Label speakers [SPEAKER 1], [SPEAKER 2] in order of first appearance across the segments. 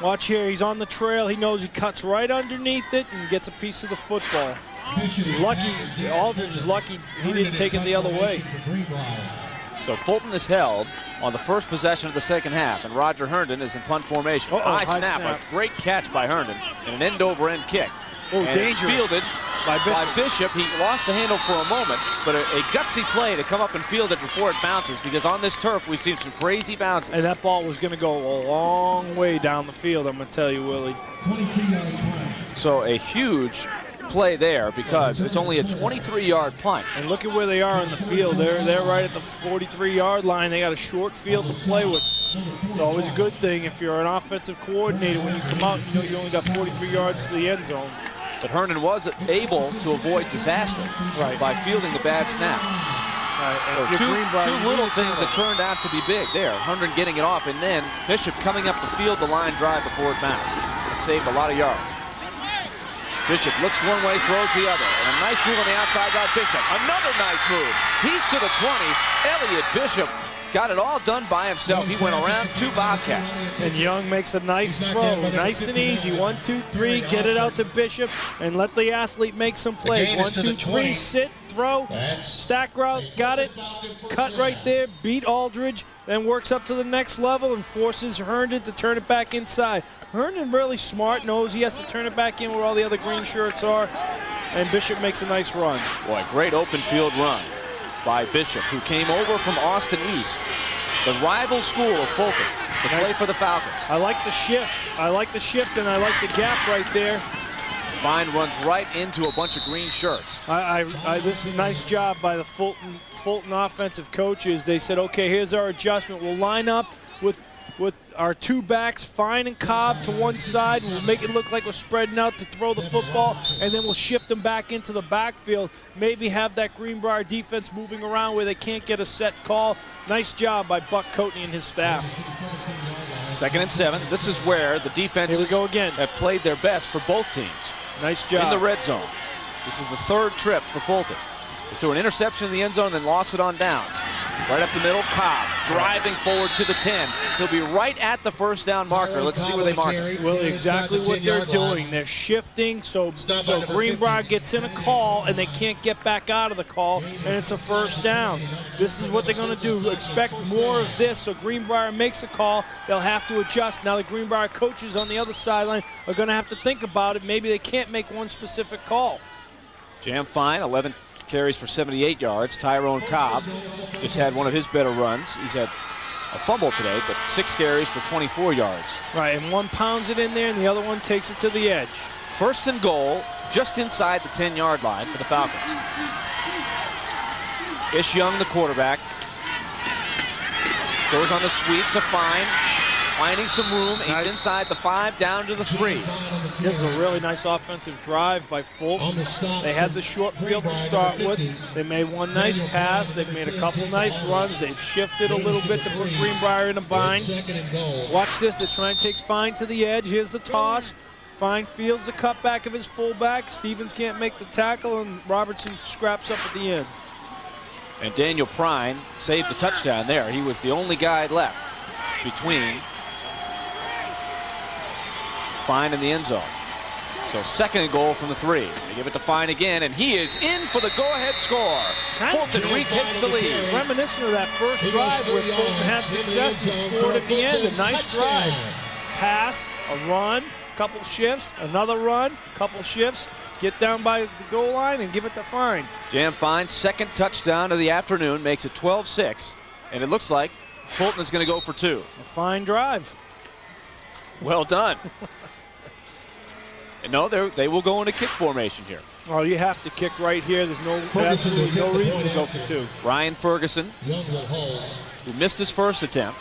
[SPEAKER 1] Watch here, he's on the trail. He knows he cuts right underneath it and gets a piece of the football. He's lucky, Aldridge is lucky he didn't take it the other way.
[SPEAKER 2] So Fulton is held on the first possession of the second half, and Roger Herndon is in punt formation. High snap, a great catch by Herndon, and an end-over-end kick.
[SPEAKER 1] Oh, dangerous.
[SPEAKER 2] Fielded by Bishop. He lost the handle for a moment, but a gutsy play to come up and field it before it bounces, because on this turf we've seen some crazy bounces.
[SPEAKER 1] And that ball was going to go a long way down the field, I'm going to tell you, Willie.
[SPEAKER 2] So a huge play there, because it's only a 23-yard punt.
[SPEAKER 1] And look at where they are in the field. They're right at the 43-yard line. They got a short field to play with. It's always a good thing if you're an offensive coordinator. When you come out, you know you only got 43 yards to the end zone.
[SPEAKER 2] But Herndon was able to avoid disaster by fielding the bad snap. So two little things that turned out to be big there. Herndon getting it off, and then Bishop coming up to field the line drive before it bounced. It saved a lot of yards. Bishop looks one way, throws the other. And a nice move on the outside by Bishop. Another nice move. He's to the 20. Elliott Bishop got it all done by himself. He went around two Bobcats.
[SPEAKER 1] And Young makes a nice throw. Nice and easy. 1, 2, 3. Get it out to Bishop and let the athlete make some plays. 1, 2, 3. Sit, throw, stack route. Got it. Cut right there. Beat Aldridge. Then works up to the next level and forces Herndon to turn it back inside. Herndon really smart, knows he has to turn it back in where all the other green shirts are. And Bishop makes a nice run.
[SPEAKER 2] Boy, great open field run by Bishop, who came over from Austin East, the rival school of Fulton, to play for the Falcons.
[SPEAKER 1] I like the shift. I like the shift, and I like the gap right there.
[SPEAKER 2] Fine runs right into a bunch of green shirts.
[SPEAKER 1] This is a nice job by the Fulton offensive coaches. They said, okay, here's our adjustment. We'll line up with our two backs, Fine and Cobb, to one side. We'll make it look like we're spreading out to throw the football, and then we'll shift them back into the backfield. Maybe have that Greenbrier defense moving around where they can't get a set call. Nice job by Buck Coatney and his staff.
[SPEAKER 2] 2nd and 7. This is where the defenses have played their best for both teams.
[SPEAKER 1] Nice job.
[SPEAKER 2] In the red zone. This is the third trip for Fulton. They threw an interception in the end zone and then lost it on downs. Right up the middle, Cobb driving forward to the 10. He'll be right at the first down marker. Let's see where they mark it.
[SPEAKER 1] Well, exactly what they're doing. They're shifting so Greenbrier gets in a call and they can't get back out of the call, and it's a first down. This is what they're going to do. Expect more of this. So Greenbrier makes a call. They'll have to adjust. Now the Greenbrier coaches on the other sideline are going to have to think about it. Maybe they can't make one specific call.
[SPEAKER 2] Jam Fine, 11 carries for 78 yards. Tyrone Cobb just had one of his better runs. He's had a fumble today, but 6 carries for 24 yards.
[SPEAKER 1] Right, and one pounds it in there, and the other one takes it to the edge.
[SPEAKER 2] 1st and goal, just inside the 10-yard line for the Falcons. Ish Young, the quarterback, goes on the sweep to Fine. Finding some room. He's inside the 5, down to the 3.
[SPEAKER 1] This is a really nice offensive drive by Fulton. They had the short field to start with. They made one nice pass. They've made a couple nice runs. They've shifted a little bit to put Greenbrier in a bind. Watch this. They're trying to take Fine to the edge. Here's the toss. Fine fields the cutback of his fullback. Stevens can't make the tackle, and Robertson scraps up at the end.
[SPEAKER 2] And Daniel Prine saved the touchdown there. He was the only guy left between Fine in the end zone. So 2nd and goal from the 3. They give it to Fine again, and he is in for the go-ahead score. Fulton retakes the lead.
[SPEAKER 1] Reminiscent of that first drive where Fulton had success and scored at the end. A nice drive. Pass, a run, couple shifts, another run, couple shifts. Get down by the goal line and give it to Fine.
[SPEAKER 2] Jam Fine's 2nd touchdown of the afternoon makes it 12-6, and it looks like Fulton is going to go for 2.
[SPEAKER 1] A fine drive.
[SPEAKER 2] Well done. No, they will go into kick formation here.
[SPEAKER 1] Oh, you have to kick right here. There's absolutely no reason to go for 2.
[SPEAKER 2] Ryan Ferguson, who missed his first attempt,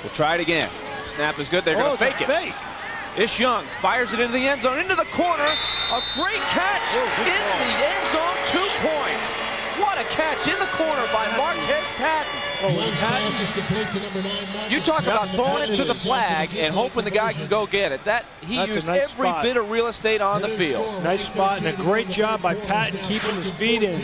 [SPEAKER 2] will try it again. Snap is good. They're going to fake it.
[SPEAKER 1] Fake.
[SPEAKER 2] Ish Young fires it into the end zone, into the corner. A great catch in the end zone. 2 points. What a catch in the corner by Marquez Patton. You talk about throwing it to the flag and hoping the guy can go get it. He used every bit of real estate on the field.
[SPEAKER 1] Nice spot and a great job by Patton keeping his feet in.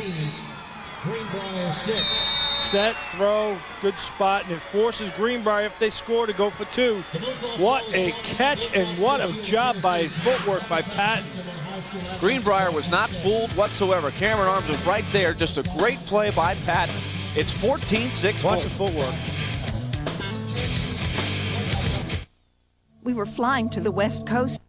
[SPEAKER 1] set, throw, good spot, and it forces Greenbrier, if they score, to go for 2. What a catch and what a job by footwork by Patton.
[SPEAKER 2] Greenbrier was not fooled whatsoever. Cameron Arms was right there. Just a great play by Patton. It's 14-6.
[SPEAKER 1] Watch the footwork.
[SPEAKER 3] We were flying to the West Coast.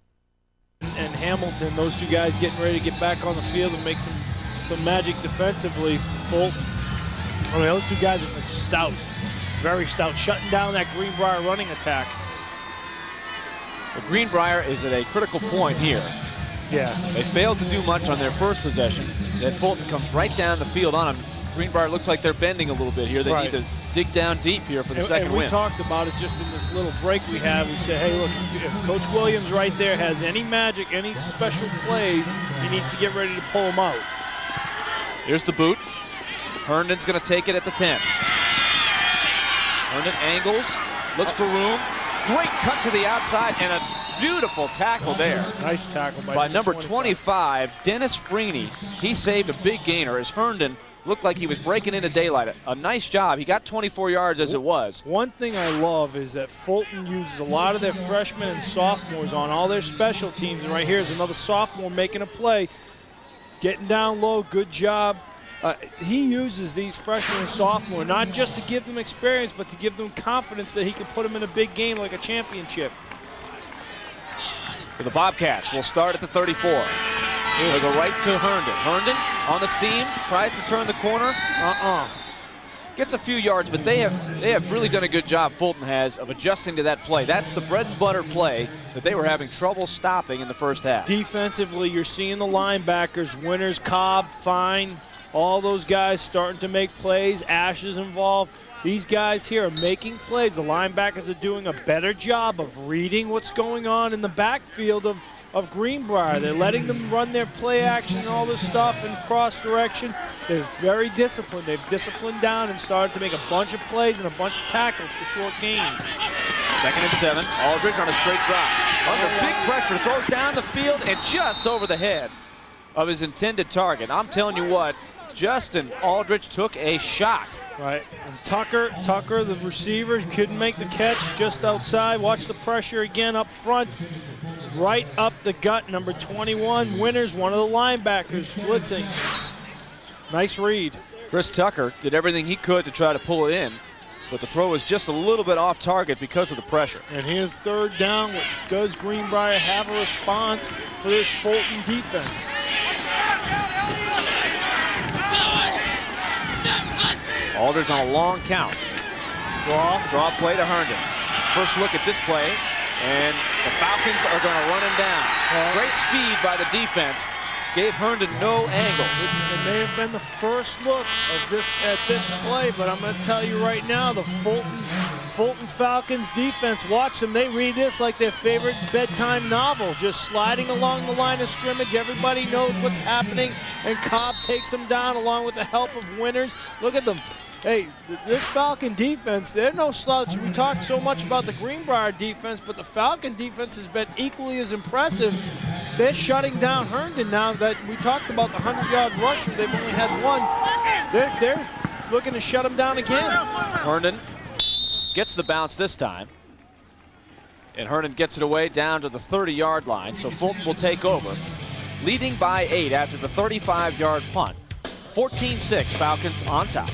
[SPEAKER 1] And Hamilton, those two guys getting ready to get back on the field and make some magic defensively for Fulton. I mean, those two guys have been stout, very stout, shutting down that Greenbrier running attack.
[SPEAKER 2] Well, Greenbrier is at a critical point here.
[SPEAKER 1] Yeah.
[SPEAKER 2] They failed to do much on their first possession. Then Fulton comes right down the field on them. Greenbrier looks like they're bending a little bit here. They need to dig down deep here for the second win.
[SPEAKER 1] We talked about it just in this little break we have. We said, hey, look, if Coach Williams right there has any magic, any special plays, he needs to get ready to pull them out.
[SPEAKER 2] Here's the boot. Herndon's going to take it at the 10. Herndon angles, looks for room. Great cut to the outside and a beautiful tackle there.
[SPEAKER 1] Nice tackle
[SPEAKER 2] by number 25, Dennis Freeney. He saved a big gainer as Herndon looked like he was breaking into daylight. A nice job. He got 24 yards as it was.
[SPEAKER 1] One thing I love is that Fulton uses a lot of their freshmen and sophomores on all their special teams. And right here is another sophomore making a play. Getting down low, good job. He uses these freshmen and sophomore not just to give them experience, but to give them confidence that he can put them in a big game like a championship.
[SPEAKER 2] For the Bobcats, we'll start at the 34. They'll go right to Herndon. Herndon on the seam, tries to turn the corner. Gets a few yards, but they have really done a good job, Fulton has, of adjusting to that play. That's the bread and butter play that they were having trouble stopping in the first half.
[SPEAKER 1] Defensively, you're seeing the linebackers, Winters, Cobb, Fine, all those guys starting to make plays. Ash is involved. These guys here are making plays. The linebackers are doing a better job of reading what's going on in the backfield of Greenbrier. They're letting them run their play action and all this stuff in cross direction. They're very disciplined. They've disciplined down and started to make a bunch of plays and a bunch of tackles for short gains.
[SPEAKER 2] 2nd and 7. Aldridge on a straight drop. Under big pressure, throws down the field and just over the head of his intended target. I'm telling you what, Justin Aldridge took a shot.
[SPEAKER 1] Right, and Tucker, the receiver, couldn't make the catch just outside. Watch the pressure again up front. Right up the gut, number 21, Winters, one of the linebackers, blitzing. Nice read.
[SPEAKER 2] Chris Tucker did everything he could to try to pull it in, but the throw was just a little bit off target because of the pressure.
[SPEAKER 1] And here's 3rd down. Does Greenbrier have a response for this Fulton defense?
[SPEAKER 2] Aldridge on a long count. Draw play to Herndon. First look at this play, and the Falcons are going to run him down. Great speed by the defense. Gave Herndon no angles.
[SPEAKER 1] It may have been the first look of this at this play, but I'm going to tell you right now, the Fulton Falcons defense, watch them. They read this like their favorite bedtime novel, just sliding along the line of scrimmage. Everybody knows what's happening, and Cobb takes them down along with the help of Winters. Look at them. Hey, this Falcon defense, they're no slouch. We talk so much about the Greenbrier defense, but the Falcon defense has been equally as impressive. They're shutting down Herndon now that we talked about the 100-yard rusher. They've only had one. They're looking to shut him down again.
[SPEAKER 2] Herndon gets the bounce this time. And Herndon gets it away down to the 30-yard line, so Fulton will take over. Leading by 8 after the 35-yard punt. 14-6, Falcons on top.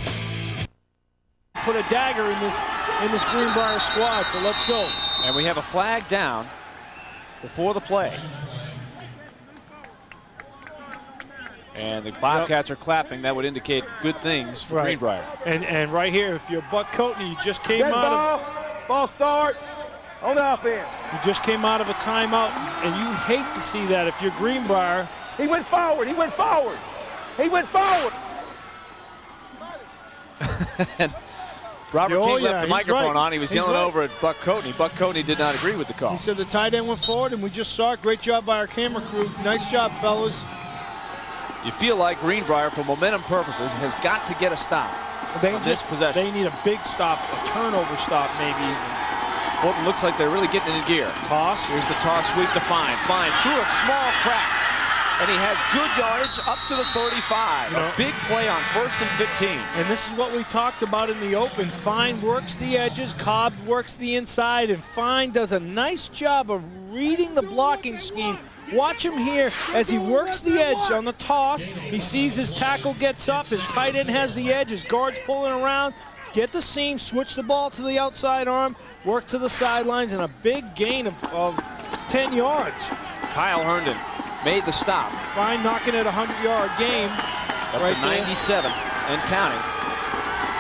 [SPEAKER 1] Put a dagger in this Greenbrier squad, so let's go.
[SPEAKER 2] And we have a flag down before the play. And the Bobcats are clapping. That would indicate good things for Greenbrier.
[SPEAKER 1] And right here, if you're Buck Coatney, you just came out of
[SPEAKER 4] ball start on offense.
[SPEAKER 1] You just came out of a timeout, and you hate to see that if you're Greenbrier.
[SPEAKER 4] He went forward. He went forward. He went forward.
[SPEAKER 2] And Robert King left the microphone on. He was yelling over at Buck Coatney. Buck Coatney did not agree with the call.
[SPEAKER 1] He said the tight end went forward, and we just saw it. Great job by our camera crew. Nice job, fellas.
[SPEAKER 2] You feel like Greenbrier, for momentum purposes, has got to get a stop on this possession.
[SPEAKER 1] They need a big stop, a turnover stop maybe.
[SPEAKER 2] Fulton looks like they're really getting in gear.
[SPEAKER 1] Toss.
[SPEAKER 2] Here's the toss sweep to Fine. Fine through a small crack. And he has good yardage up to the 35. A big play on 1st and 15.
[SPEAKER 1] And this is what we talked about in the open. Fine works the edges, Cobb works the inside, and Fine does a nice job of reading the blocking scheme. Watch him here as he works the edge on the toss. He sees his tackle gets up, his tight end has the edge, his guard's pulling around. Get the seam, switch the ball to the outside arm, work to the sidelines, and a big gain of 10 yards.
[SPEAKER 2] Kyle Herndon made the stop.
[SPEAKER 1] Fine knocking at a 100-yard game.
[SPEAKER 2] Up to 97 and counting.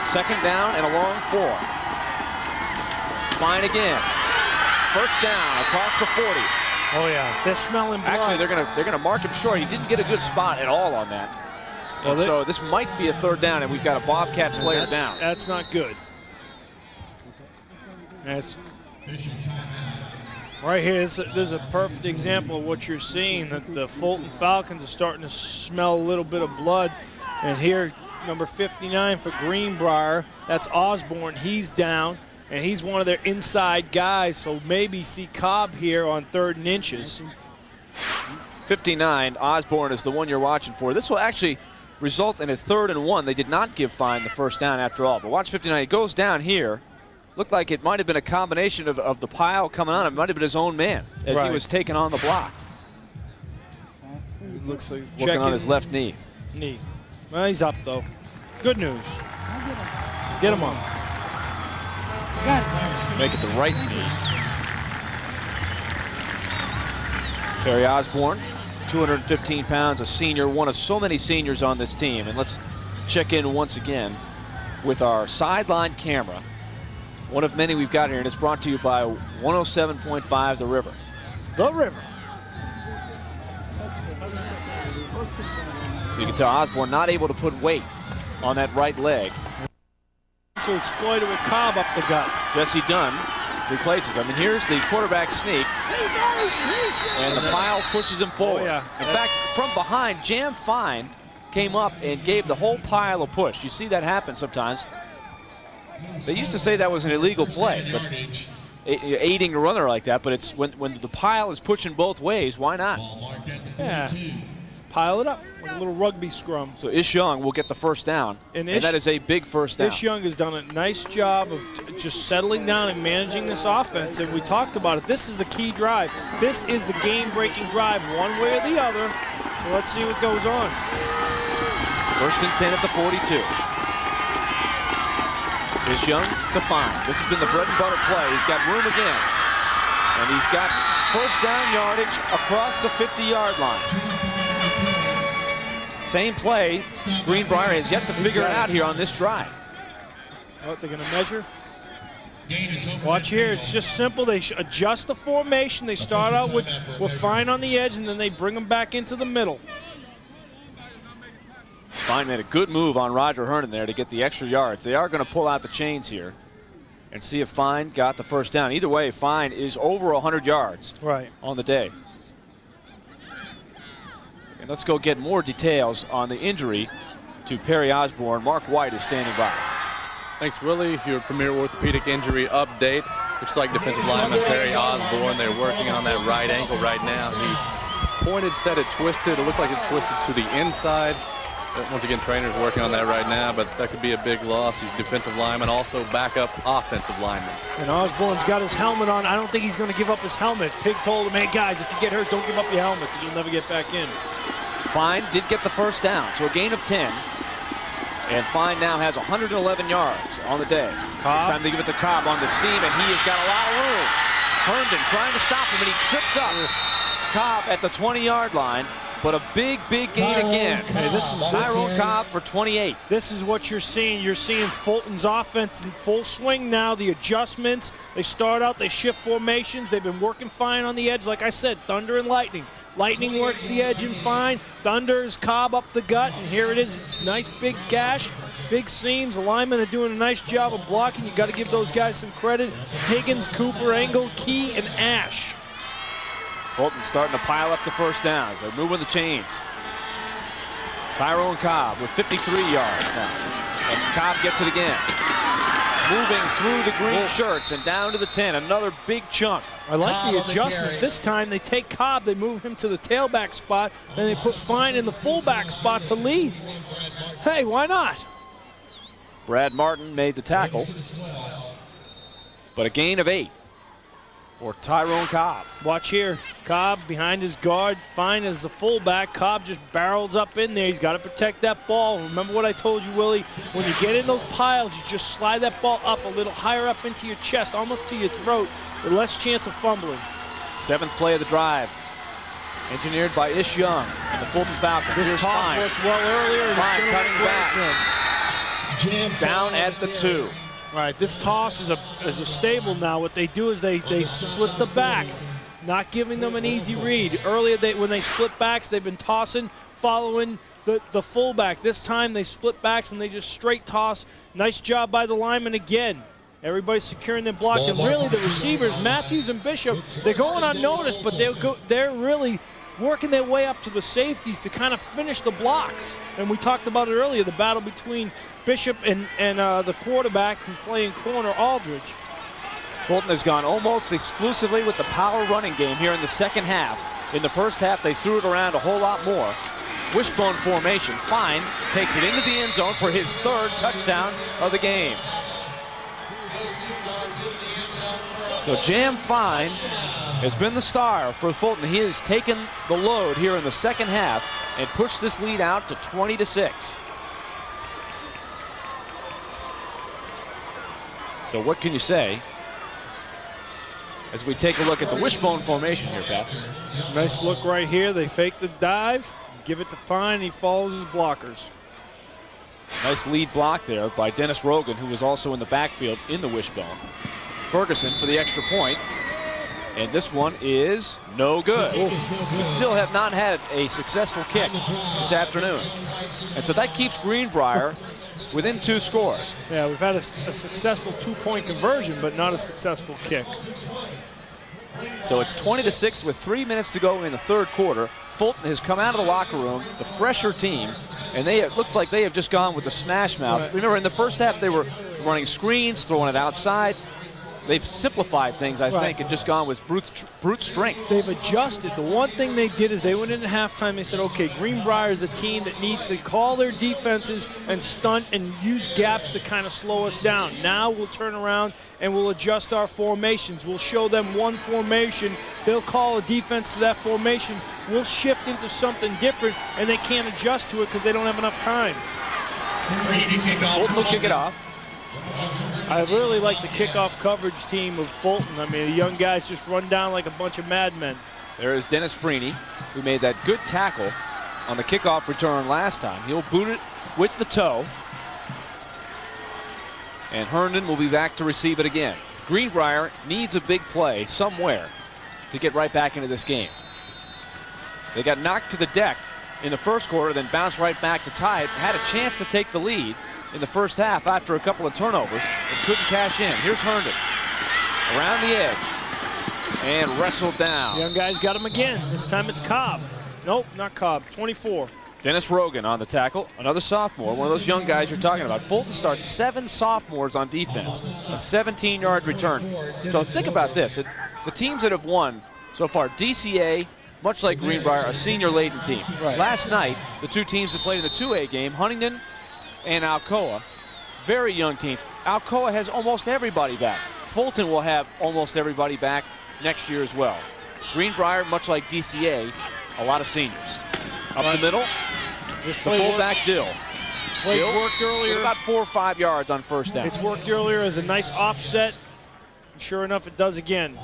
[SPEAKER 2] 2nd down and a long 4. Fine again. 1st down across the 40.
[SPEAKER 1] Oh yeah, they're smelling blood.
[SPEAKER 2] Actually, they're gonna mark him short. He didn't get a good spot at all on that. And so this might be a 3rd down, and we've got a Bobcat player down.
[SPEAKER 1] That's not good. That's right here. This is a perfect example of what you're seeing. That the Fulton Falcons are starting to smell a little bit of blood, and here, number 59 for Greenbrier. That's Osborne. He's down, and he's one of their inside guys. So maybe see Cobb here on 3rd and inches.
[SPEAKER 2] 59. Osborne is the one you're watching for. This will actually result in a 3rd and 1. They did not give Fine the 1st down after all. But watch 59. He goes down here. Looked like it might have been a combination of the pile coming on. It might have been his own man as he was taking on the block.
[SPEAKER 1] Looks like
[SPEAKER 2] working on his left knee.
[SPEAKER 1] Well, he's up though. Good news. Get him on.
[SPEAKER 2] Make it the right knee. Perry Osborne, 215 pounds, a senior, one of so many seniors on this team. And let's check in once again with our sideline camera. One of many we've got here, and it's brought to you by 107.5 The River.
[SPEAKER 1] The River.
[SPEAKER 2] So you can tell Osborne not able to put weight on that right leg.
[SPEAKER 1] To exploit it with Cobb up the gut.
[SPEAKER 2] Jesse Dunn replaces him. And here's the quarterback sneak. And the pile pushes him forward.
[SPEAKER 1] Oh, yeah.
[SPEAKER 2] In fact, from behind, Jam Fine came up and gave the whole pile a push. You see that happen sometimes. They used to say that was an illegal play, but aiding a runner like that. But it's when the pile is pushing both ways, why not?
[SPEAKER 1] Yeah, pile it up like a little rugby scrum.
[SPEAKER 2] So Ish Young will get the 1st down, and that is a big 1st down.
[SPEAKER 1] Ish Young has done a nice job of just settling down and managing this offense, and we talked about it. This is the key drive. This is the game-breaking drive, one way or the other. So let's see what goes on.
[SPEAKER 2] 1st and 10 at the 42. Ish Young to Fine. This has been the bread and butter play. He's got room again. And he's got 1st down yardage across the 50-yard line. Same play. Greenbrier has yet to figure it out here on this drive.
[SPEAKER 1] What, they're going to measure? Watch here. It's just simple. They adjust the formation. They start out with Fine on the edge, and then they bring them back into the middle.
[SPEAKER 2] Fine made a good move on Roger Herndon there to get the extra yards. They are going to pull out the chains here and see if Fine got the 1st down. Either way, Fine is over 100 yards on the day. And let's go get more details on the injury to Perry Osborne. Mark White is standing by.
[SPEAKER 5] Thanks, Willie. Your premier orthopedic injury update. Looks like defensive lineman Perry Osborne. They're working on that right ankle right now. He pointed, said it twisted. It looked like it twisted to the inside. Once again, trainers working on that right now, but that could be a big loss. He's defensive lineman, also backup offensive lineman.
[SPEAKER 1] And Osborne's got his helmet on. I don't think he's going to give up his helmet. Pig told him, hey, guys, if you get hurt, don't give up your helmet because you'll never get back in.
[SPEAKER 2] Fine did get the 1st down, so a gain of 10. And Fine now has 111 yards on the day.
[SPEAKER 1] Cobb.
[SPEAKER 2] It's time to give it to Cobb on the seam, and he has got a lot of room. Herndon trying to stop him, and he trips up. Cobb at the 20-yard line. But a big gain again.
[SPEAKER 1] Hey, this is
[SPEAKER 2] Tyrone Cobb for 28.
[SPEAKER 1] This is what you're seeing. You're seeing Fulton's offense in full swing now. The adjustments. They start out, they shift formations. They've been working fine on the edge. Like I said, Thunder and Lightning. Lightning works the edge and fine. Thunder's Cobb up the gut, and here it is. Nice big gash, big seams. The linemen are doing a nice job of blocking. You got to give those guys some credit. Higgins, Cooper, Engel, Key, and Ash.
[SPEAKER 2] Fulton starting to pile up the 1st downs. They're moving the chains. Tyrone Cobb with 53 yards now. And Cobb gets it again. moving through the green shirts and down to the 10. Another big chunk.
[SPEAKER 1] I like the adjustment. This time they take Cobb, they move him to the tailback spot, and they put Fine in the fullback spot to lead. Hey, why not?
[SPEAKER 2] Brad Martin made the tackle, but a gain of 8 for Tyrone Cobb.
[SPEAKER 1] Watch here. Cobb behind his guard. Fine as the fullback. Cobb just barrels up in there. He's got to protect that ball. Remember what I told you, Willie? When you get in those piles, you just slide that ball up a little higher up into your chest, almost to your throat, with less chance of fumbling.
[SPEAKER 2] 7th play of the drive. Engineered by Ish Young and the Fulton Falcons.
[SPEAKER 1] This toss worked well earlier. And
[SPEAKER 2] Fine cutting back.
[SPEAKER 1] Again.
[SPEAKER 2] Down at the 2.
[SPEAKER 1] All right, this toss is a stable now. What they do is they split the backs, not giving them an easy read. Earlier, when they split backs, they've been tossing, following the fullback. This time they split backs and they just straight toss. Nice job by the lineman again. Everybody's securing their blocks, and really the receivers, Matthews and Bishop, they're going unnoticed, but they're really working their way up to the safeties to kind of finish the blocks. And we talked about it earlier, the battle between Bishop and the quarterback who's playing corner, Aldridge.
[SPEAKER 2] Fulton has gone almost exclusively with the power running game here in the second half. In the first half, they threw it around a whole lot more. Wishbone formation. Fine takes it into the end zone for his 3rd touchdown of the game. So Jam Fine has been the star for Fulton. He has taken the load here in the second half and pushed this lead out to 20-6. So what can you say as we take a look at the wishbone formation here, Pat?
[SPEAKER 1] Nice look right here. They fake the dive, give it to Fine. He follows his blockers.
[SPEAKER 2] Nice lead block there by Dennis Rogan, who was also in the backfield in the wishbone. Ferguson for the extra point. And this one is no good. We still have not had a successful kick this afternoon. And so that keeps Greenbrier within 2 scores.
[SPEAKER 1] Yeah, we've had a successful 2-point conversion, but not a successful kick.
[SPEAKER 2] So it's 20-6 with 3 minutes to go in the 3rd quarter. Fulton has come out of the locker room, the fresher team, and it looks like they have just gone with the smash mouth. Right. Remember, in the first half, they were running screens, throwing it outside. They've simplified things, I think, and just gone with brute strength.
[SPEAKER 1] They've adjusted. The one thing they did is they went into halftime. They said, okay, Greenbrier is a team that needs to call their defenses and stunt and use gaps to kind of slow us down. Now we'll turn around and we'll adjust our formations. We'll show them one formation. They'll call a defense to that formation. We'll shift into something different, and they can't adjust to it because they don't have enough time.
[SPEAKER 2] Fulton will kick it off.
[SPEAKER 1] I really like the kickoff coverage team of Fulton. I mean, the young guys just run down like a bunch of madmen.
[SPEAKER 2] There is Dennis Freeney, who made that good tackle on the kickoff return last time. He'll boot it with the toe. And Herndon will be back to receive it again. Greenbrier needs a big play somewhere to get right back into this game. They got knocked to the deck in the first quarter, then bounced right back to tie it. Had a chance to take the lead in the first half after a couple of turnovers, but couldn't cash in. Here's Herndon around the edge and wrestled down.
[SPEAKER 1] Young guys got him again. This time it's Cobb. Nope, not Cobb. 24.
[SPEAKER 2] Dennis Rogan on the tackle, another sophomore, one of those young guys you're talking about. Fulton starts 7 sophomores on defense, a 17-yard return. So think about this. The teams that have won so far, DCA, much like Greenbrier, a senior-laden team.
[SPEAKER 1] Right.
[SPEAKER 2] Last night, the 2 teams that played in the 2A game, Huntington and Alcoa, very young teams. Alcoa has almost everybody back. Fulton will have almost everybody back next year as well. Greenbrier, much like DCA, a lot of seniors. Up the middle, the fullback Dill.
[SPEAKER 1] Plays worked earlier.
[SPEAKER 2] About 4 or 5 yards on first down.
[SPEAKER 1] It's worked earlier as a nice offset. Sure enough, it does again.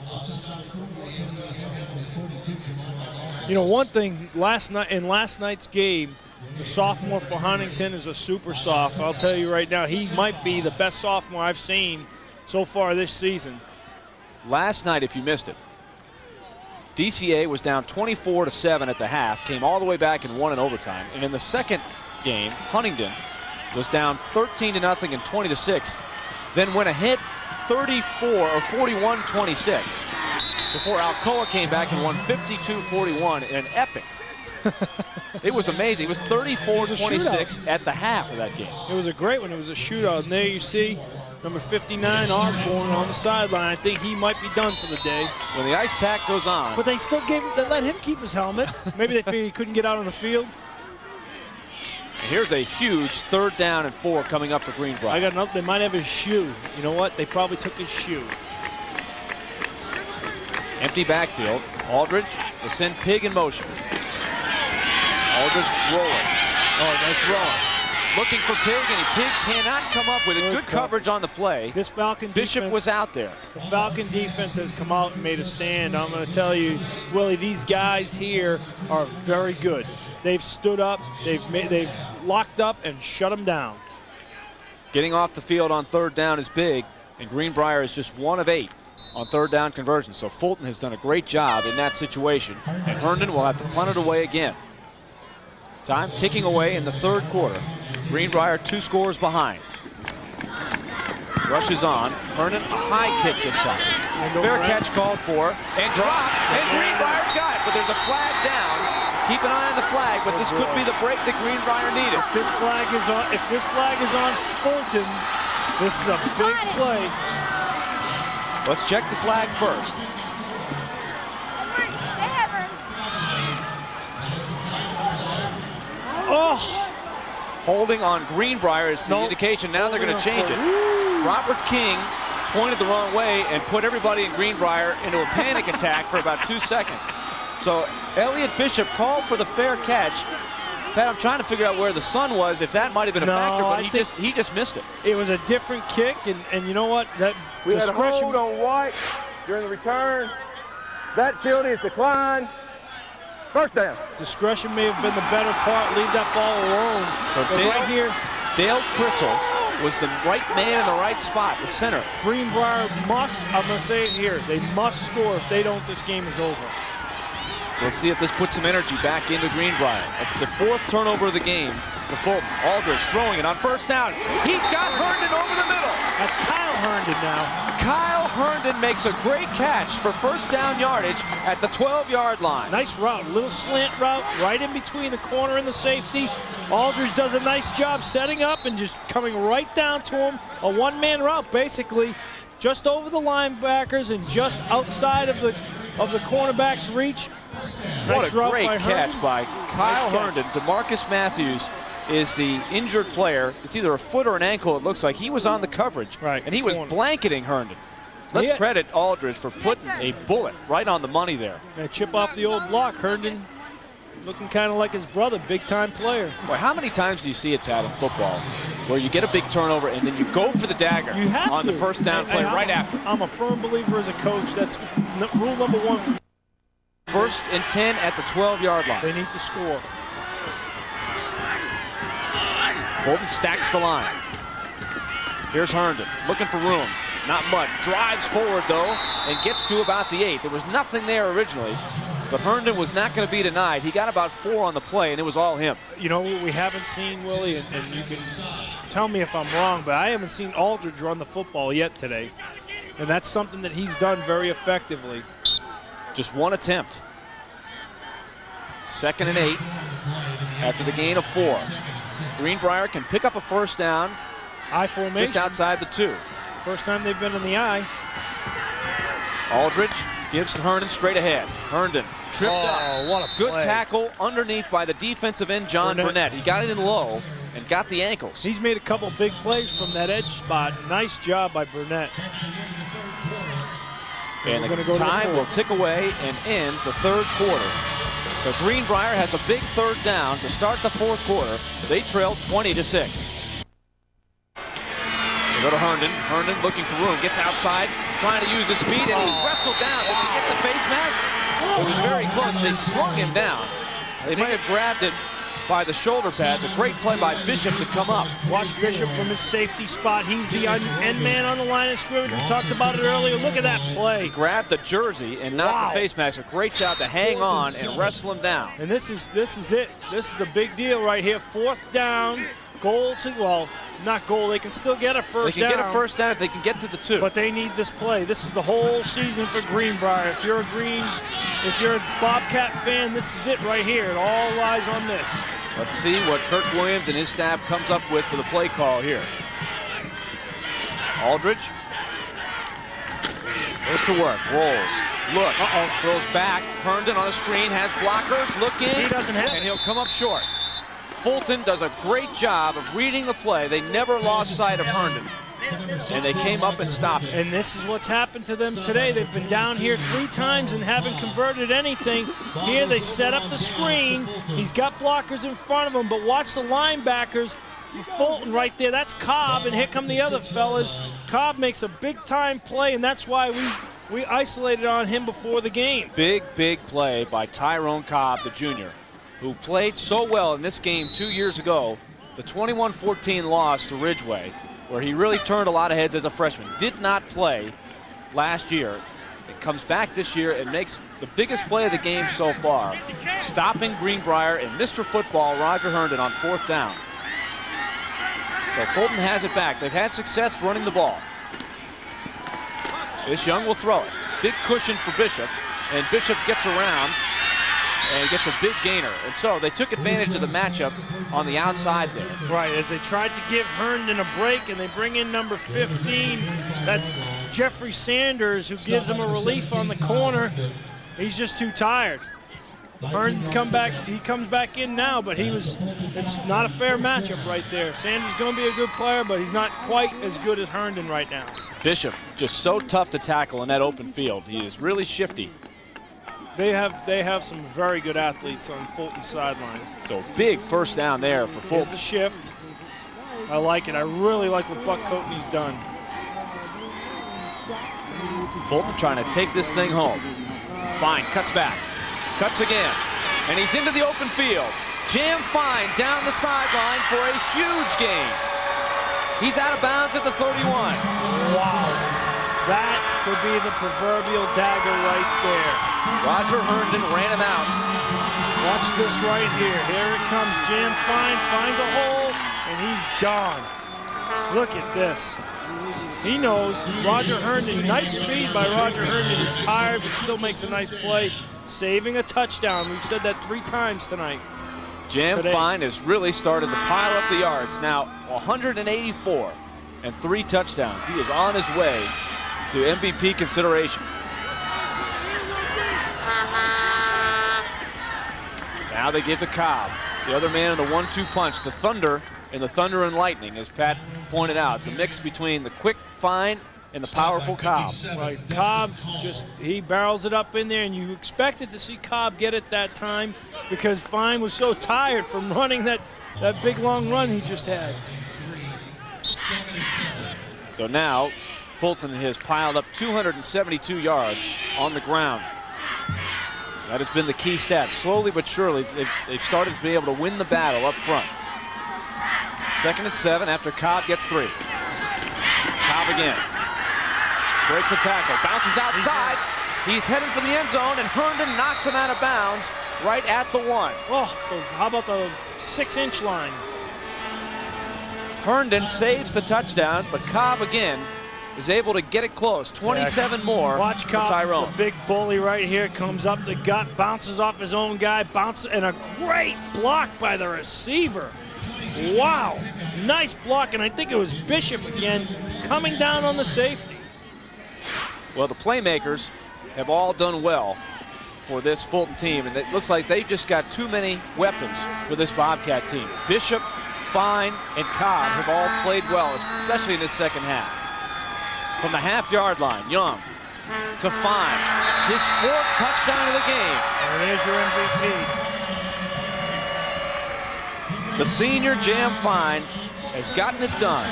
[SPEAKER 1] You know, one thing, last night's game, the sophomore for Huntington is a super soft. I'll tell you right now, he might be the best sophomore I've seen so far this season.
[SPEAKER 2] Last night, if you missed it, DCA was down 24-7 at the half, came all the way back and won in overtime. And in the second game, Huntington was down 13-0 and 20-6, then went ahead 34 or 41-26 before Alcoa came back and won 52-41 in an epic. It was amazing. It was 34-26 at the half of that game.
[SPEAKER 1] It was a great one. It was a shootout. And there you see Number 59, Osborne, on the sideline. I think he might be done for the day.
[SPEAKER 2] When the ice pack goes on.
[SPEAKER 1] But they still they let him keep his helmet. Maybe they figured he couldn't get out on the field.
[SPEAKER 2] And here's a huge 3rd down and 4 coming up for Greenbrier.
[SPEAKER 1] I got another. They might have his shoe. You know what? They probably took his shoe.
[SPEAKER 2] Empty backfield. Aldridge will send Pig in motion. Aldridge rolling. Oh, nice rolling. Looking for Pig, and Pig cannot come up with it. Good coverage on the play.
[SPEAKER 1] This Falcon
[SPEAKER 2] Bishop
[SPEAKER 1] defense
[SPEAKER 2] was out there.
[SPEAKER 1] The Falcon defense has come out and made a stand. I'm going to tell you, Willie, these guys here are very good. They've stood up, they've locked up and shut them down.
[SPEAKER 2] Getting off the field on 3rd down is big, and Greenbrier is just 1 of 8 on 3rd down conversions. So Fulton has done a great job in that situation, and Herndon will have to punt it away again. Time ticking away in the 3rd quarter. Greenbrier 2 scores behind. Rushes on. Herndon, a high kick this time. Fair catch called for, and dropped, and Greenbrier's got it, but there's a flag down. Keep an eye on the flag, but this could be the break that Greenbrier needed.
[SPEAKER 1] If this flag is on Fulton, this is a big play.
[SPEAKER 2] Let's check the flag first.
[SPEAKER 1] Oh!
[SPEAKER 2] Holding on Greenbrier is the indication. Now they're going to change it. Robert King pointed the wrong way and put everybody in Greenbrier into a panic attack for about 2 seconds. So Elliot Bishop called for the fair catch. Pat, I'm trying to figure out where the sun was, if that might have been a factor, but he just missed it.
[SPEAKER 1] It was a different kick, and you know what? That
[SPEAKER 4] we had a
[SPEAKER 1] discretion
[SPEAKER 4] hold on White during the return. That penalty is declined. 1st down.
[SPEAKER 1] Discretion may have been the better part. Leave that ball alone.
[SPEAKER 2] So
[SPEAKER 1] right here,
[SPEAKER 2] Dale Crissell was the right man in the right spot, the center.
[SPEAKER 1] Greenbrier must, I'm going to say it here, they must score. If they don't, this game is over.
[SPEAKER 2] So let's see if this puts some energy back into Greenbrier. That's the 4th turnover of the game for Fulton. Aldridge throwing it on 1st down. He's got Herndon over the middle.
[SPEAKER 1] That's Kyle Herndon now.
[SPEAKER 2] Kyle Herndon makes a great catch for 1st down yardage at the 12-yard line.
[SPEAKER 1] Nice route, little slant route, right in between the corner and the safety. Aldridge does a nice job setting up and just coming right down to him. A one-man route, basically, just over the linebackers and just outside of the cornerback's reach.
[SPEAKER 2] What a great catch by Kyle Herndon. DeMarcus Matthews is the injured player. It's either a foot or an ankle, it looks like. He was on the coverage, and he was blanketing Herndon. Let's credit Aldridge for putting a bullet right on the money there.
[SPEAKER 1] A chip off the old block. Herndon looking kind of like his brother, big-time player.
[SPEAKER 2] Boy, how many times do you see it, Pat, in football, where you get a big turnover and then you go for the dagger on the 1st down play right after?
[SPEAKER 1] I'm a firm believer as a coach. That's rule number 1.
[SPEAKER 2] 1st and 10 at the 12-yard line.
[SPEAKER 1] They need to score.
[SPEAKER 2] Fulton stacks the line. Here's Herndon looking for room. Not much. Drives forward, though, and gets to about the 8. There was nothing there originally, but Herndon was not going to be denied. He got about 4 on the play, and it was all him.
[SPEAKER 1] You know what we haven't seen, Willie, and you can tell me if I'm wrong, but I haven't seen Aldridge run the football yet today, and that's something that he's done very effectively.
[SPEAKER 2] Just 1 attempt. 2nd and 8 after the gain of 4. Greenbrier can pick up a 1st down.
[SPEAKER 1] I formation.
[SPEAKER 2] Just outside the 2.
[SPEAKER 1] First time they've been in the eye.
[SPEAKER 2] Aldridge gives to Herndon straight ahead. Herndon tripped up.
[SPEAKER 1] What a
[SPEAKER 2] good
[SPEAKER 1] play.
[SPEAKER 2] Tackle underneath by the defensive end, John Burnett. He got it in low and got the ankles.
[SPEAKER 1] He's made a couple big plays from that edge spot. Nice job by Burnett.
[SPEAKER 2] And the time will tick away and end the 3rd quarter. So Greenbrier has a big 3rd down to start the 4th quarter. They trail 20-6. They go to Herndon. Herndon looking for room. Gets outside, trying to use his speed, and he's wrestled down. Did he get the face mask? It was very close. They slung him down. They might have grabbed it by the shoulder pads. A great play by Bishop to come up.
[SPEAKER 1] Watch Bishop from his safety spot. He's the end man on the line of scrimmage. We talked about it earlier. Look at that play.
[SPEAKER 2] He grabbed the jersey and not the face mask. A great job to hang on and wrestle him down.
[SPEAKER 1] And this is it. This is the big deal right here. 4th down. Goal to, well, not goal. They can still get a 1st down.
[SPEAKER 2] They can get a 1st down if they can get to the 2.
[SPEAKER 1] But they need this play. This is the whole season for Greenbrier. If you're a Bobcat fan, this is it right here. It all lies on this.
[SPEAKER 2] Let's see what Kirk Williams and his staff comes up with for the play call here. Aldridge goes to work, rolls, looks, throws back. Herndon on the screen, has blockers, looking,
[SPEAKER 1] He doesn't hit.
[SPEAKER 2] and he'll come up short. Fulton does a great job of reading the play. They never lost sight of Herndon, and they came up and stopped it.
[SPEAKER 1] And this is what's happened to them today. They've been down here 3 times and haven't converted anything. Here they set up the screen. He's got blockers in front of him, but watch the linebackers. Fulton right there, that's Cobb, and here come the other fellas. Cobb makes a big-time play, and that's why we isolated on him before the game.
[SPEAKER 2] Big play by Tyrone Cobb, the junior, who played so well in this game 2 years ago, the 21-14 loss to Ridgeway, where he really turned a lot of heads as a freshman. Did not play last year. It comes back this year and makes the biggest play of the game so far, stopping Greenbrier and Mr. Football, Roger Herndon, on 4th down. So Fulton has it back. They've had success running the ball. This Young will throw it. Big cushion for Bishop, and Bishop gets around and gets a big gainer. And so they took advantage of the matchup on the outside there.
[SPEAKER 1] Right, as they tried to give Herndon a break, and they bring in number 15. That's Jeffrey Sanders, who gives him a relief on the corner. He's just too tired. Herndon's come back. He comes back in now, but it's not a fair matchup right there. Sanders is going to be a good player, but he's not quite as good as Herndon right now.
[SPEAKER 2] Bishop just so tough to tackle in that open field. He is really shifty.
[SPEAKER 1] They have some very good athletes on Fulton's sideline.
[SPEAKER 2] So big first down there for
[SPEAKER 1] Here's
[SPEAKER 2] Fulton.
[SPEAKER 1] the shift. I like it. I really like what Buck Coatney's done.
[SPEAKER 2] Fulton trying to take this thing home. Fine, cuts back. Cuts again, and he's into the open field. Jam Fine down the sideline for a huge gain. He's out of bounds at the 31.
[SPEAKER 1] Wow, that could be the proverbial dagger right there.
[SPEAKER 2] Roger Herndon ran him out.
[SPEAKER 1] Watch this right here. Here it comes. Jam Fine finds a hole, and he's gone. Look at this. He knows Roger Herndon. Nice speed by Roger Herndon. He's tired, but still makes a nice play, saving a touchdown. We've said that 3 times tonight.
[SPEAKER 2] Jam Fine has really started to pile up the yards. Now 184 and 3 touchdowns. He is on his way to MVP consideration. Now they give to Cobb, the other man in the 1-2 punch, the Thunder and the Thunder and Lightning, as Pat pointed out, the mix between the quick Fine and the powerful Cobb.
[SPEAKER 1] Right, Cobb he barrels it up in there, and you expected to see Cobb get it that time because Fine was so tired from running that big long run he just had.
[SPEAKER 2] So now Fulton has piled up 272 yards on the ground. That has been the key stat. Slowly but surely, they've started to be able to win the battle up front. 2nd and 7 after Cobb gets 3. Cobb again. Breaks a tackle, bounces outside. He's heading for the end zone, and Herndon knocks him out of bounds right at the 1.
[SPEAKER 1] Oh, how about the 6-inch line?
[SPEAKER 2] Herndon saves the touchdown, but Cobb again is able to get it close. 27 more.
[SPEAKER 1] Watch Cobb,
[SPEAKER 2] for Tyrone.
[SPEAKER 1] the big bully right here, comes up the gut, bounces off his own guy, bounces, and a great block by the receiver. Wow, nice block, and I think it was Bishop again coming down on the safety.
[SPEAKER 2] Well, the playmakers have all done well for this Fulton team, and it looks like they've just got too many weapons for this Bobcat team. Bishop, Fine, and Cobb have all played well, especially in this second half. From the half-yard line, Young to Fine, his 4th touchdown of the game.
[SPEAKER 1] And there's your MVP.
[SPEAKER 2] The senior Jam Fine has gotten it done.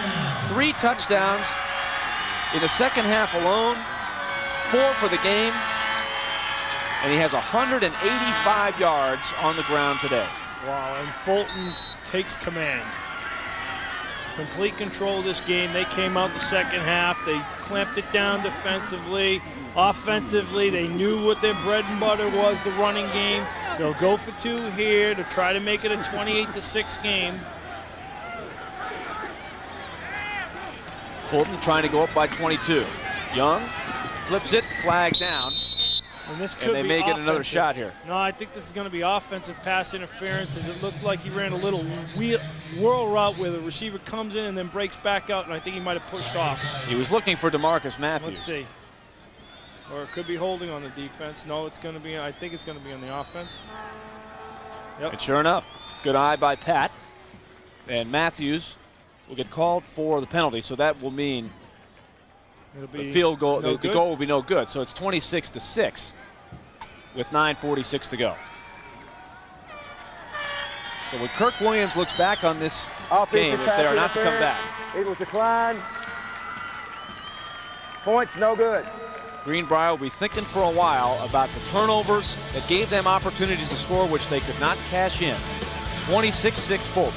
[SPEAKER 2] 3 touchdowns in the second half alone, 4 for the game, and he has 185 yards on the ground today.
[SPEAKER 1] Wow, and Fulton takes command. Complete control of this game. They came out the second half. They clamped it down defensively. Offensively, they knew what their bread and butter was, the running game. They'll go for 2 here to try to make it a 28-6 game.
[SPEAKER 2] Fulton trying to go up by 22. Young flips it, flag down.
[SPEAKER 1] And this could
[SPEAKER 2] they
[SPEAKER 1] be
[SPEAKER 2] may get another
[SPEAKER 1] offensive.
[SPEAKER 2] shot here.
[SPEAKER 1] No, I think this is going to be offensive pass interference, as it looked like he ran a little whirl route where the receiver comes in and then breaks back out, and I think he might have pushed off.
[SPEAKER 2] He was looking for DeMarcus Matthews.
[SPEAKER 1] Let's see. Or it could be holding on the defense. No, it's going to be, I think it's going to be on the offense. Yep.
[SPEAKER 2] And sure enough, good eye by Pat. And Matthews will get called for the penalty, so that will mean
[SPEAKER 1] It'll be
[SPEAKER 2] the field goal,
[SPEAKER 1] no
[SPEAKER 2] the goal will be no good. So it's 26-6 with 9:46 to go. So when Kirk Williams looks back on this game, if they are not to come back,
[SPEAKER 4] Eagles decline. Points no good.
[SPEAKER 2] Greenbrier will be thinking for a while about the turnovers that gave them opportunities to score, which they could not cash in. 26-6 Fulton.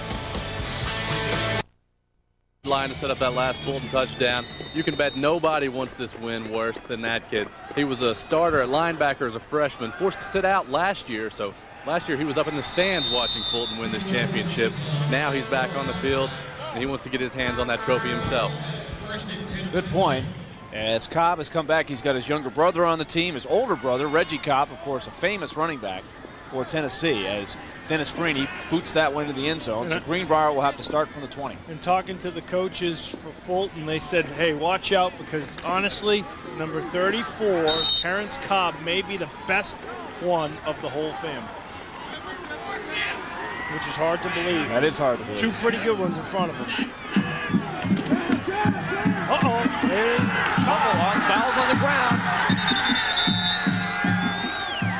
[SPEAKER 5] Line to set up that last Fulton touchdown. You can bet nobody wants this win worse than that kid. He was a starter at linebacker as a freshman, forced to sit out last year. So last year he was up in the stands watching Fulton win this championship. Now he's back on the field, and he wants to get his hands on that trophy himself.
[SPEAKER 2] Good point. As Cobb has come back, he's got his younger brother on the team, his older brother, Reggie Cobb, of course, a famous running back for Tennessee, as Dennis Freeney boots that one into the end zone. So Greenbrier will have to start from the 20.
[SPEAKER 1] And talking to the coaches for Fulton, they said, hey, watch out, because honestly, number 34, Terrence Cobb, may be the best one of the whole family. Which is hard to believe.
[SPEAKER 2] That is hard to believe.
[SPEAKER 1] Two pretty good ones in front of him. Uh-oh, there's Cobb.
[SPEAKER 2] Fouls on the ground.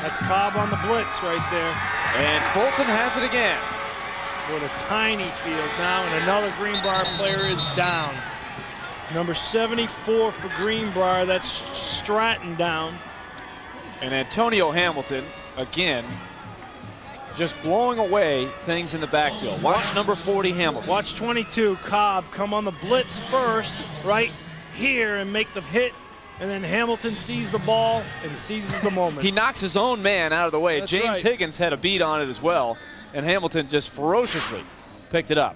[SPEAKER 1] That's Cobb on the blitz right there.
[SPEAKER 2] And Fulton has it again.
[SPEAKER 1] What a tiny field now, and another Greenbrier player is down. Number 74 for Greenbrier, that's Stratton down.
[SPEAKER 2] And Antonio Hamilton, again, just blowing away things in the backfield. Watch number 40, Hamilton.
[SPEAKER 1] Watch 22, Cobb, come on the blitz first, right here, and make the hit. And then Hamilton sees the ball and seizes the moment.
[SPEAKER 2] He knocks his own man out of the way.
[SPEAKER 1] That's
[SPEAKER 2] James
[SPEAKER 1] right.
[SPEAKER 2] Higgins had a beat on it as well, and Hamilton just ferociously picked it up.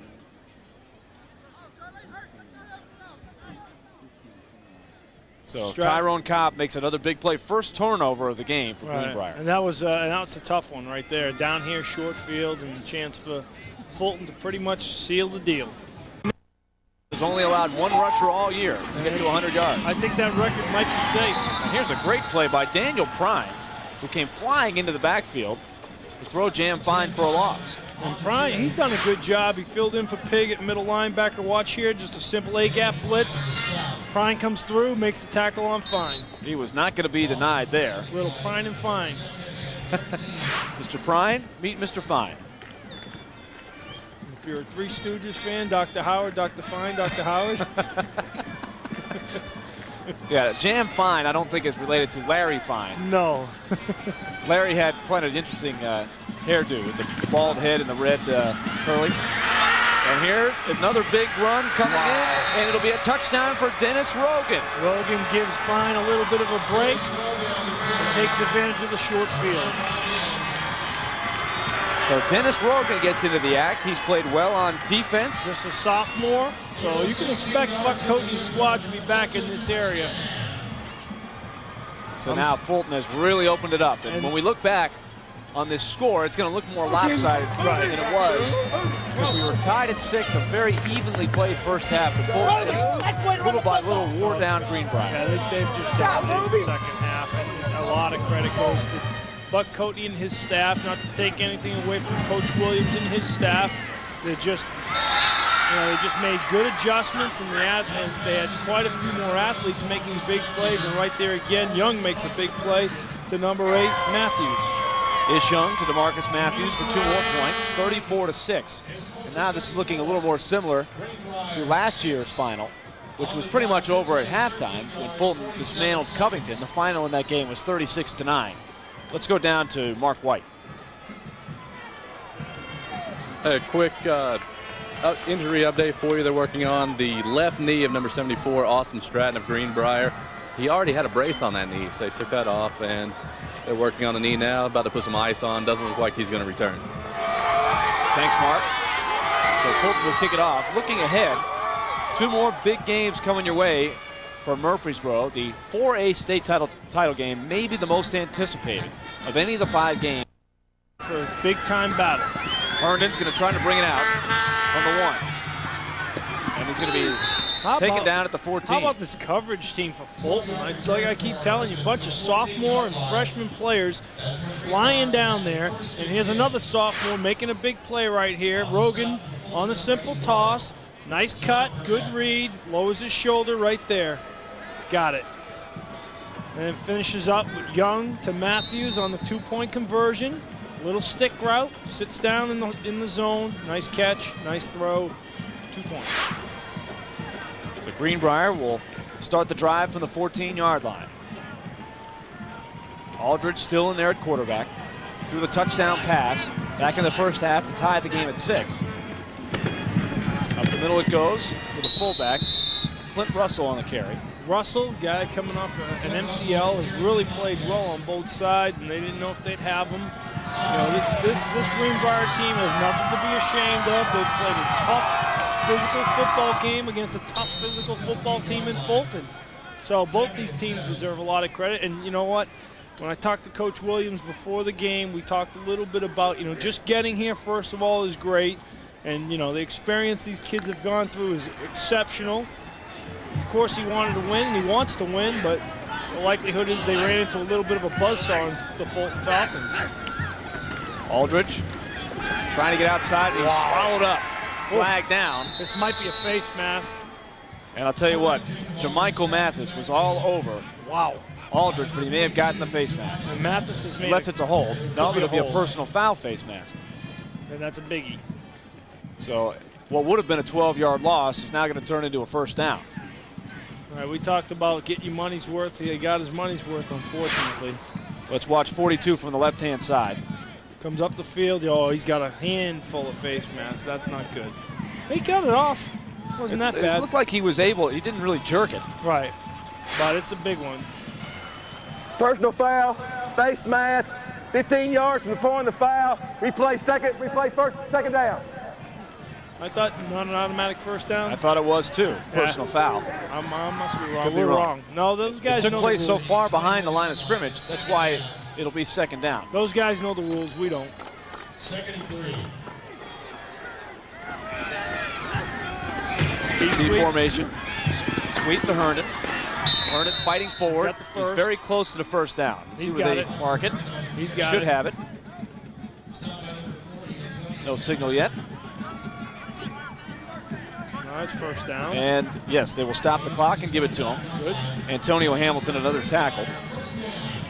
[SPEAKER 2] So Tyrone Cobb makes another big play. First turnover of the game for Greenbrier.
[SPEAKER 1] And that was a tough one right there. Down here, short field, and a chance for Fulton to pretty much seal the deal.
[SPEAKER 2] Has only allowed one rusher all year to get to 100 yards.
[SPEAKER 1] I think that record might be safe.
[SPEAKER 2] And here's a great play by Daniel Prime, who came flying into the backfield to throw Jam Fine for a loss.
[SPEAKER 1] And Prime, he's done a good job. He filled in for Pig at middle linebacker. Watch here, just a simple A-gap blitz. Prime comes through, makes the tackle on Fine.
[SPEAKER 2] He was not going to be denied there.
[SPEAKER 1] Little Prime and Fine.
[SPEAKER 2] Mr. Prime, meet Mr. Fine.
[SPEAKER 1] If you're a Three Stooges fan, Dr. Howard, Dr. Fine, Dr. Howard.
[SPEAKER 2] Yeah, Jam Fine I don't think is related to Larry Fine.
[SPEAKER 1] No.
[SPEAKER 2] Larry had quite an interesting hairdo with the bald head and the red curlies. And here's another big run coming in, and it'll be a touchdown for Dennis Rogan.
[SPEAKER 1] Rogan gives Fine a little bit of a break and takes advantage of the short field.
[SPEAKER 2] So Dennis Rogan gets into the act. He's played well on defense.
[SPEAKER 1] Just a sophomore, so you can expect Buck Coatney's squad to be back in this area.
[SPEAKER 2] So now Fulton has really opened it up. And when we look back on this score, it's going to look more lopsided than it was, because we were tied at 6, a very evenly played first half. But Fulton just little by little wore down Greenbrier.
[SPEAKER 1] Yeah, they've just dominated the second half, and a lot of credit goes to Buck Coatney and his staff. Not to take anything away from Coach Williams and his staff, they just made good adjustments, and they had quite a few more athletes making big plays. And right there again, Young makes a big play to number 8, Matthews.
[SPEAKER 2] Young to DeMarcus Matthews for 2 more points, 34-6. And now this is looking a little more similar to last year's final, which was pretty much over at halftime when Fulton dismantled Covington. The final in that game was 36-9. Let's go down to Mark White.
[SPEAKER 5] A quick injury update for you. They're working on the left knee of number 74, Austin Stratton of Greenbrier. He already had a brace on that knee, so they took that off, and they're working on the knee now, about to put some ice on. Doesn't look like he's going to return.
[SPEAKER 2] Thanks, Mark. So Fulton will kick it off. Looking ahead, 2 more big games coming your way for Murfreesboro, the 4A state title game, maybe the most anticipated of any of the 5 games.
[SPEAKER 1] For a big-time battle.
[SPEAKER 2] Herndon's going to try to bring it out from the 1. And he's going to be taken down at the 14.
[SPEAKER 1] How about this coverage team for Fulton? Like I keep telling you, a bunch of sophomore and freshman players flying down there. And here's another sophomore making a big play right here. Rogan on the simple toss. Nice cut, good read, lowers his shoulder right there. Got it. And then finishes up with Young to Matthews on the 2-point conversion. Little stick route, sits down in the zone. Nice catch, nice throw, 2 points.
[SPEAKER 2] So Greenbrier will start the drive from the 14-yard line. Aldridge still in there at quarterback. Threw the touchdown pass back in the first half to tie the game at 6. Up the middle it goes to the fullback, Clint Russell on the carry.
[SPEAKER 1] Russell, guy coming off an MCL, has really played well on both sides, and they didn't know if they'd have him. You know, this Greenbrier team has nothing to be ashamed of. They've played a tough physical football game against a tough physical football team in Fulton. So both these teams deserve a lot of credit. And you know what? When I talked to Coach Williams before the game, we talked a little bit about, you know, just getting here, first of all, is great. And, you know, the experience these kids have gone through is exceptional. Of course, he wanted to win, and he wants to win, but the likelihood is they ran into a little bit of a buzzsaw in the Fulton Falcons.
[SPEAKER 2] Aldridge trying to get outside, and he's swallowed up. Flag down.
[SPEAKER 1] This might be a face mask.
[SPEAKER 2] And I'll tell you what, Jamichael Mathis was all over Aldridge, but he may have gotten the face mask.
[SPEAKER 1] And Mathis has made
[SPEAKER 2] unless it's a hold. No, it'll be a personal foul face mask.
[SPEAKER 1] And that's a biggie.
[SPEAKER 2] So what would have been a 12-yard loss is now going to turn into a first down.
[SPEAKER 1] All right, we talked about get your money's worth. He got his money's worth, unfortunately.
[SPEAKER 2] Let's watch 42 from the left-hand side.
[SPEAKER 1] Comes up the field. Oh, he's got a handful of face masks. That's not good. He got it off. Wasn't that bad.
[SPEAKER 2] It looked like he was able. He didn't really jerk it.
[SPEAKER 1] Right. But it's a big one.
[SPEAKER 4] Personal foul, face mask, 15 yards from the point of the foul. Replay first, second down.
[SPEAKER 1] I thought not an automatic first down.
[SPEAKER 2] I thought it was too. Personal foul.
[SPEAKER 1] I must be wrong.
[SPEAKER 2] We're
[SPEAKER 1] wrong. No, those guys
[SPEAKER 2] it took
[SPEAKER 1] know
[SPEAKER 2] place
[SPEAKER 1] the rules.
[SPEAKER 2] so far behind the line of scrimmage. That's why it'll be second down.
[SPEAKER 1] Those guys know the rules. We don't.
[SPEAKER 6] Second and 3.
[SPEAKER 2] Speed formation. Sweep to Herndon. Herndon fighting forward. He's very close to the first down.
[SPEAKER 1] He's got it.
[SPEAKER 2] Mark it.
[SPEAKER 1] He's got
[SPEAKER 2] Should
[SPEAKER 1] it.
[SPEAKER 2] have it. No signal yet.
[SPEAKER 1] No, it's first down.
[SPEAKER 2] And yes, they will stop the clock and give it to him.
[SPEAKER 1] Good.
[SPEAKER 2] Antonio Hamilton, another tackle.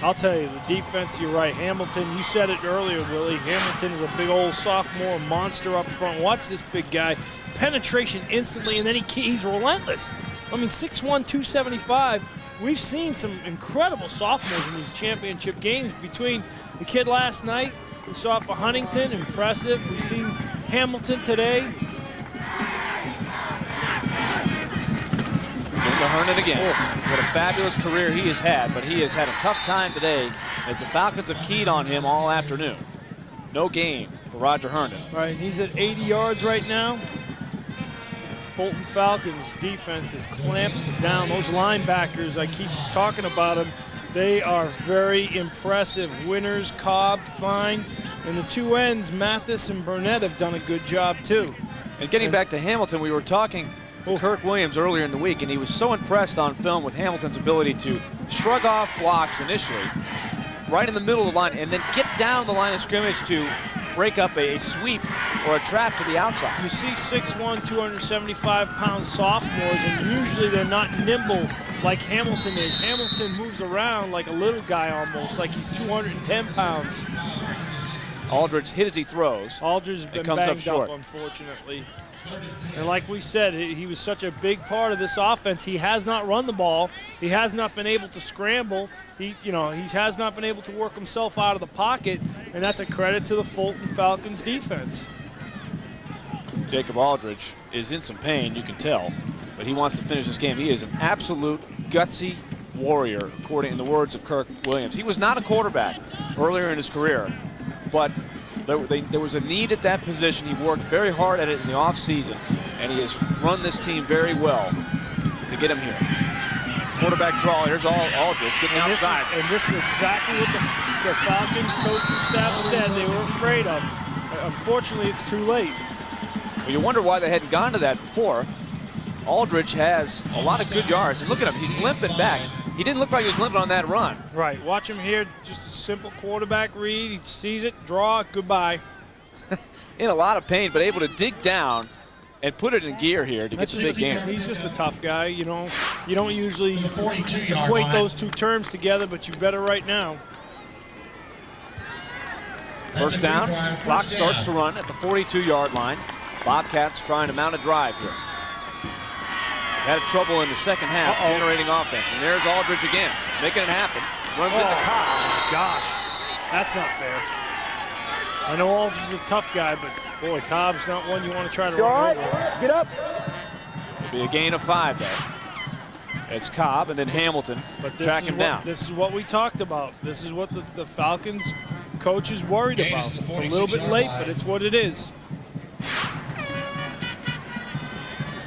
[SPEAKER 1] I'll tell you, the defense, you're right. Hamilton, you said it earlier, Willie. Hamilton is a big old sophomore monster up front. Watch this big guy. Penetration instantly, and then he's relentless. I mean, 6'1", 275. We've seen some incredible sophomores in these championship games. Between the kid last night, we saw it for Huntington, impressive. We've seen Hamilton today.
[SPEAKER 2] To Herndon again. What a fabulous career he has had, but he has had a tough time today as the Falcons have keyed on him all afternoon. No gain for Roger Herndon.
[SPEAKER 1] Right, he's at 80 yards right now. Fulton Falcons defense is clamped down. Those linebackers, I keep talking about them, they are very impressive. Winters, Cobb, fine. And the two ends, Mathis and Burnett, have done a good job too.
[SPEAKER 2] And getting back to Hamilton, we were talking to Kirk Williams earlier in the week, and he was so impressed on film with Hamilton's ability to shrug off blocks initially, right in the middle of the line, and then get down the line of scrimmage to break up a sweep or a trap to the outside.
[SPEAKER 1] You see 6'1", 275-pound sophomores, and usually they're not nimble like Hamilton is. Hamilton moves around like a little guy almost, like he's 210 pounds.
[SPEAKER 2] Aldridge hit as he throws.
[SPEAKER 1] Aldridge has been banged up, unfortunately. And like we said, he was such a big part of this offense. He has not run the ball. He has not been able to scramble. He has not been able to work himself out of the pocket, and that's a credit to the Fulton Falcons defense.
[SPEAKER 2] Jacob Aldridge is in some pain, you can tell, but he wants to finish this game. He is an absolute gutsy warrior, according to the words of Kirk Williams. He was not a quarterback earlier in his career, but there was a need at that position. He worked very hard at it in the offseason, and he has run this team very well to get him here. Quarterback draw. Here's Aldridge getting outside.
[SPEAKER 1] This is exactly what the Falcons coaching staff said they were afraid of. Unfortunately, it's too late.
[SPEAKER 2] Well, you wonder why they hadn't gone to that before. Aldridge has a lot of good yards. And look at him. He's limping back. He didn't look like he was limping on that run.
[SPEAKER 1] Right. Watch him here. Just a simple quarterback read. He sees it, draw, goodbye.
[SPEAKER 2] In a lot of pain, but able to dig down and put it in gear here to get the big gainer.
[SPEAKER 1] He's just a tough guy, you know. You don't usually equate those two terms together, but you better right now.
[SPEAKER 2] First down, clock starts to run at the 42-yard line. Bobcats trying to mount a drive here. Had trouble in the second half generating offense, and there's Aldridge again, making it happen. Runs into Cobb.
[SPEAKER 1] Oh, gosh, that's not fair. I know Aldridge is a tough guy, but boy, Cobb's not one you want to try to run over.
[SPEAKER 4] Get up.
[SPEAKER 2] It'll be a gain of 5 though. It's Cobb and then Hamilton track him down.
[SPEAKER 1] This is what we talked about. This is what the Falcons coach is worried about. It's a little bit late, but it's what it is.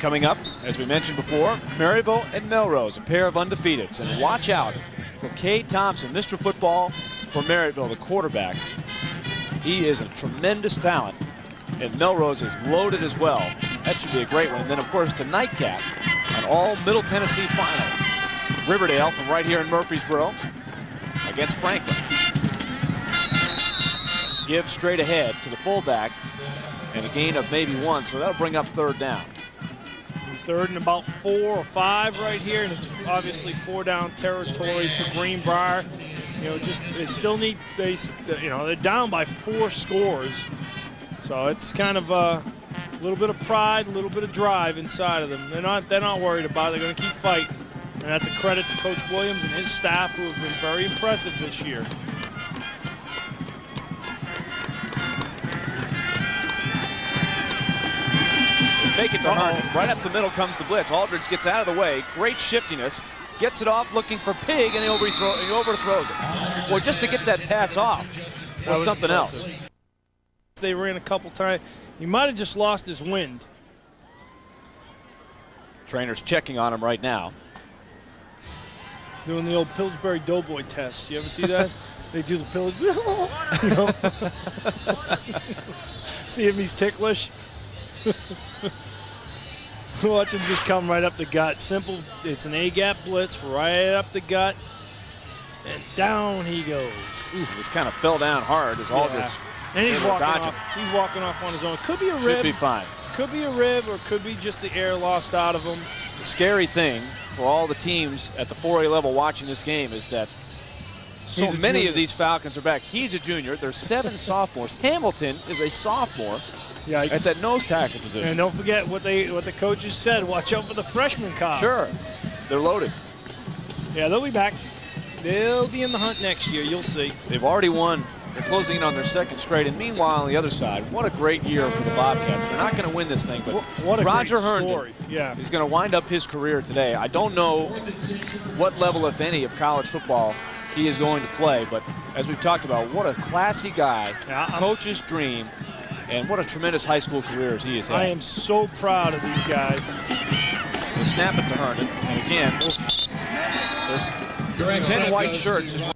[SPEAKER 2] Coming up, as we mentioned before, Maryville and Melrose, a pair of undefeateds. And watch out for Cade Thompson, Mr. Football for Maryville, the quarterback. He is a tremendous talent, and Melrose is loaded as well. That should be a great one. And then, of course, the nightcap, an all-Middle Tennessee final. Riverdale from right here in Murfreesboro against Franklin. Give straight ahead to the fullback, and a gain of maybe 1, so that'll bring up third down.
[SPEAKER 1] Third and about 4 or 5 right here, and it's obviously 4-down territory for Greenbrier. You know, just they still need they're down by 4 scores, so it's kind of a little bit of pride, a little bit of drive inside of them. They're not worried about it. They're going to keep fighting, and that's a credit to Coach Williams and his staff, who have been very impressive this year.
[SPEAKER 2] Fake it to Herndon. Right up the middle comes the blitz. Aldridge gets out of the way. Great shiftiness. Gets it off looking for Pig, and he overthrows it. Boy, just to get that pass off was something else.
[SPEAKER 1] They ran a couple times. He might have just lost his wind.
[SPEAKER 2] Trainer's checking on him right now.
[SPEAKER 1] Doing the old Pillsbury Doughboy test. You ever see that? They do the Pillsbury. See if he's ticklish. Watch him just come right up the gut. Simple. It's an A-gap blitz right up the gut, and down he goes.
[SPEAKER 2] He just kind of fell down hard as Aldridge.
[SPEAKER 1] And he's walking off. He's walking off on his own. Could be a rib.
[SPEAKER 2] Should be fine.
[SPEAKER 1] Could be a rib, or could be just the air lost out of him.
[SPEAKER 2] The scary thing for all the teams at the 4A level watching this game is that so many of these Falcons are back. He's a junior. There's 7 sophomores. Hamilton is a sophomore.
[SPEAKER 1] Yikes.
[SPEAKER 2] At that nose tackle position.
[SPEAKER 1] And don't forget what the coaches said. Watch out for the freshman Cobb.
[SPEAKER 2] Sure. They're loaded.
[SPEAKER 1] Yeah, they'll be back. They'll be in the hunt next year. You'll see.
[SPEAKER 2] They've already won. They're closing in on their 2nd straight. And meanwhile, on the other side, what a great year for the Bobcats. They're not going to win this thing, but
[SPEAKER 1] what a
[SPEAKER 2] Roger
[SPEAKER 1] great
[SPEAKER 2] Herndon
[SPEAKER 1] story.
[SPEAKER 2] is going to wind up his career today. I don't know what level, if any, of college football he is going to play, but as we've talked about, what a classy guy, coach's dream. And what a tremendous high school career he has had.
[SPEAKER 1] I am so proud of these guys.
[SPEAKER 2] They snap it to Herndon. And again, there's 10 white shirts just